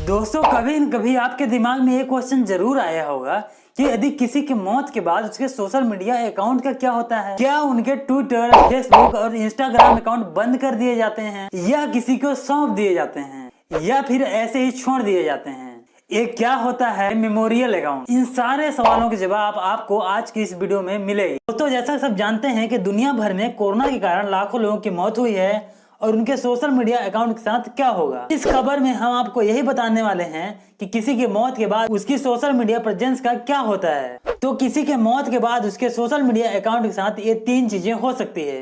दोस्तों कभी न कभी आपके दिमाग में एक क्वेश्चन जरूर आया होगा कि यदि किसी की मौत के बाद उसके सोशल मीडिया अकाउंट का क्या होता है। क्या उनके ट्विटर, फेसबुक और इंस्टाग्राम अकाउंट बंद कर दिए जाते हैं या किसी को सौंप दिए जाते हैं या फिर ऐसे ही छोड़ दिए जाते हैं। ये क्या होता है मेमोरियल अकाउंट? इन सारे सवालों के जवाब आपको आज की इस वीडियो में मिलेगी। दोस्तों जैसा सब जानते हैं कि दुनिया भर में कोरोना के कारण लाखों लोगों की मौत हुई है और उनके सोशल मीडिया अकाउंट के साथ क्या होगा। इस खबर में हम आपको यही बताने वाले हैं कि किसी की मौत के बाद उसकी सोशल मीडिया प्रेजेंस का क्या होता है। तो किसी के मौत के बाद उसके सोशल मीडिया अकाउंट के साथ ये 3 चीजें हो सकती है।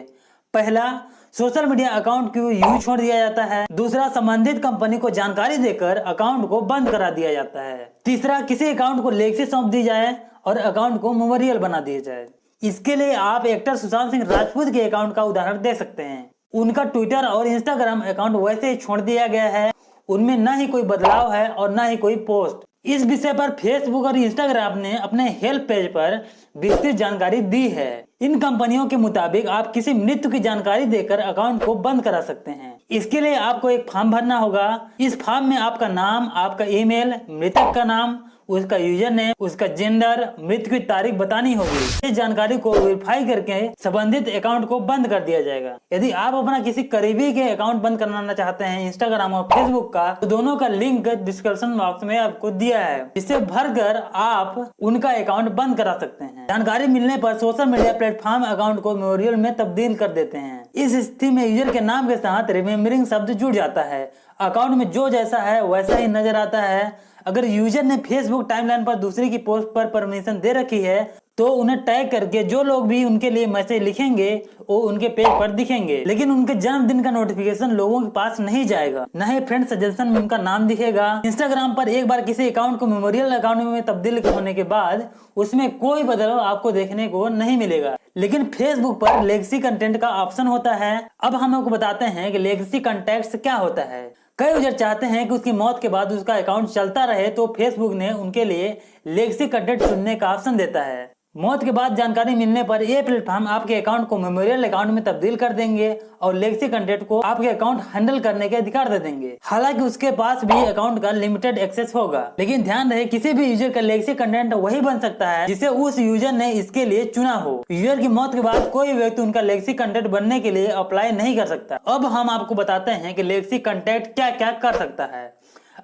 पहला, सोशल मीडिया अकाउंट को यूज छोड़ दिया जाता है। दूसरा, संबंधित कंपनी को जानकारी देकर अकाउंट को बंद करा दिया जाता है। तीसरा, किसी अकाउंट को लेगसी सौंप दी जाए और अकाउंट को मेमोरियल बना दिया जाए। इसके लिए आप एक्टर सुशांत सिंह राजपूत के अकाउंट का उदाहरण दे सकते हैं। उनका ट्विटर और इंस्टाग्राम अकाउंट वैसे ही छोड़ दिया गया है, उनमें न ही कोई बदलाव है और न ही कोई पोस्ट। इस विषय पर फेसबुक और इंस्टाग्राम ने अपने हेल्प पेज पर विस्तृत जानकारी दी है। इन कंपनियों के मुताबिक आप किसी मृत्यु की जानकारी देकर अकाउंट को बंद करा सकते हैं। इसके लिए आपको एक फॉर्म भरना होगा। इस फॉर्म में आपका नाम, आपका ईमेल, मृतक का नाम, उसका यूजर नेम, उसका जेंडर, मृत्यु की तारीख बतानी होगी। इस जानकारी को वेरीफाई करके संबंधित अकाउंट को बंद कर दिया जाएगा। यदि आप अपना किसी करीबी के अकाउंट बंद कराना चाहते हैं इंस्टाग्राम और फेसबुक का, तो दोनों का लिंक डिस्क्रिप्शन बॉक्स में आपको दिया है, जिसे भरकर आप उनका अकाउंट बंद करा सकते हैं। जानकारी मिलने पर सोशल मीडिया प्लेटफॉर्म अकाउंट को मेमोरियल में तब्दील कर देते हैं। इस स्थिति में यूजर के नाम के साथ रिमेम्बरिंग शब्द जुड़ जाता है। अकाउंट में जो जैसा है वैसा ही नजर आता है। अगर यूजर ने फेसबुक टाइमलाइन पर दूसरे की पोस्ट पर परमिशन दे रखी है तो उन्हें टैग करके जो लोग भी उनके लिए मैसेज लिखेंगे वो उनके पेज पर दिखेंगे, लेकिन उनके जन्मदिन का नोटिफिकेशन लोगों के पास नहीं जाएगा, न ही फ्रेंड सजेशन में उनका नाम दिखेगा। इंस्टाग्राम पर एक बार किसी अकाउंट को मेमोरियल अकाउंट में तब्दील होने के बाद उसमें कोई बदलाव आपको देखने को नहीं मिलेगा, लेकिन फेसबुक पर लेगेसी कंटेंट का ऑप्शन होता है। अब हम आपको बताते हैं कि लेगेसी कंटेंट क्या होता है। कई यूजर चाहते हैं कि उसकी मौत के बाद उसका अकाउंट चलता रहे, तो फेसबुक ने उनके लिए लेगेसी कंटेंट चुनने का ऑप्शन देता है। मौत के बाद जानकारी मिलने पर ये प्लेटफॉर्म आपके अकाउंट को मेमोरियल अकाउंट में तब्दील कर देंगे और लेगेसी कंटेंट को आपके अकाउंट हैंडल करने के अधिकार दे देंगे। हालांकि उसके पास भी अकाउंट का लिमिटेड एक्सेस होगा, लेकिन ध्यान रहे किसी भी यूजर का लेगेसी कंटेंट वही बन सकता है जिसे उस यूजर ने इसके लिए चुना हो। यूजर की मौत के बाद कोई व्यक्ति उनका लेगेसी कंटेंट बनने के लिए अप्लाई नहीं कर सकता। अब हम आपको बताते हैं कि लेगेसी कंटेंट क्या क्या कर सकता है।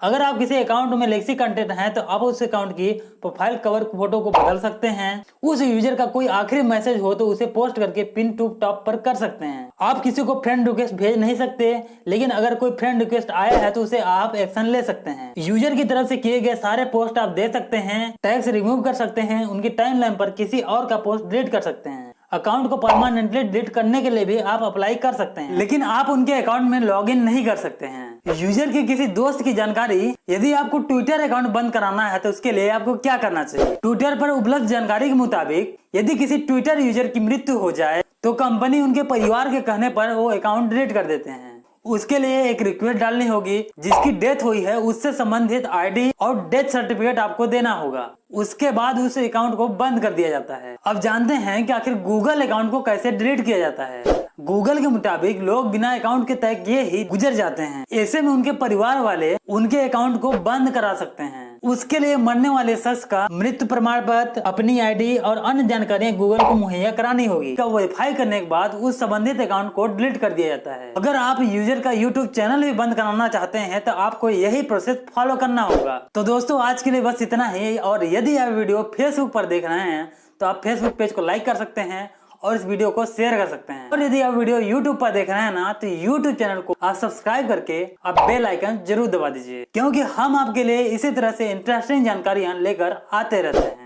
अगर आप किसी अकाउंट में लेगेसी कंटेंट है तो आप उस अकाउंट की प्रोफाइल कवर फोटो को बदल सकते हैं। उस यूजर का कोई आखिरी मैसेज हो तो उसे पोस्ट करके पिन टू टॉप पर कर सकते हैं। आप किसी को फ्रेंड रिक्वेस्ट भेज नहीं सकते, लेकिन अगर कोई फ्रेंड रिक्वेस्ट आया है तो उसे आप एक्शन ले सकते हैं। यूजर की तरफ से किए गए सारे पोस्ट आप दे सकते हैं, टैग्स रिमूव कर सकते हैं, उनकी टाइमलाइन पर किसी और का पोस्ट डिलीट कर सकते हैं। अकाउंट को परमानेंटली डिलीट करने के लिए भी आप अप्लाई कर सकते हैं, लेकिन आप उनके अकाउंट में लॉगिन नहीं कर सकते हैं। यूजर के किसी दोस्त की जानकारी, यदि आपको ट्विटर अकाउंट बंद कराना है तो उसके लिए आपको क्या करना चाहिए। ट्विटर पर उपलब्ध जानकारी के मुताबिक यदि किसी ट्विटर यूजर की मृत्यु हो जाए तो कंपनी उनके परिवार के कहने पर वो अकाउंट डिलीट कर देते हैं। उसके लिए एक रिक्वेस्ट डालनी होगी, जिसकी डेथ हुई है उससे संबंधित आईडी और डेथ सर्टिफिकेट आपको देना होगा। उसके बाद उस अकाउंट को बंद कर दिया जाता है। अब जानते हैं कि आखिर गूगल अकाउंट को कैसे डिलीट किया जाता है। गूगल के मुताबिक लोग बिना अकाउंट के तय किए ही गुजर जाते हैं। ऐसे में उनके परिवार वाले उनके अकाउंट को बंद करा सकते हैं। उसके लिए मरने वाले शख्स का मृत्यु प्रमाण पत्र, अपनी आईडी और अन्य जानकारियां गूगल को मुहैया करानी होगी। का वेरीफाई करने के बाद उस संबंधित अकाउंट को डिलीट कर दिया जाता है। अगर आप यूजर का यूट्यूब चैनल भी बंद कराना चाहते हैं तो आपको यही प्रोसेस फॉलो करना होगा। तो दोस्तों आज के लिए बस इतना ही, और यदि आप वीडियो फेसबुक पर देख रहे हैं तो आप फेसबुक पेज को लाइक कर सकते हैं और इस वीडियो को शेयर कर सकते हैं। और यदि आप वीडियो यूट्यूब पर देख रहे हैं ना, तो यूट्यूब चैनल को आप सब्सक्राइब करके आप बेल आइकन जरूर दबा दीजिए, क्योंकि हम आपके लिए इसी तरह से इंटरेस्टिंग जानकारियां लेकर आते रहते हैं।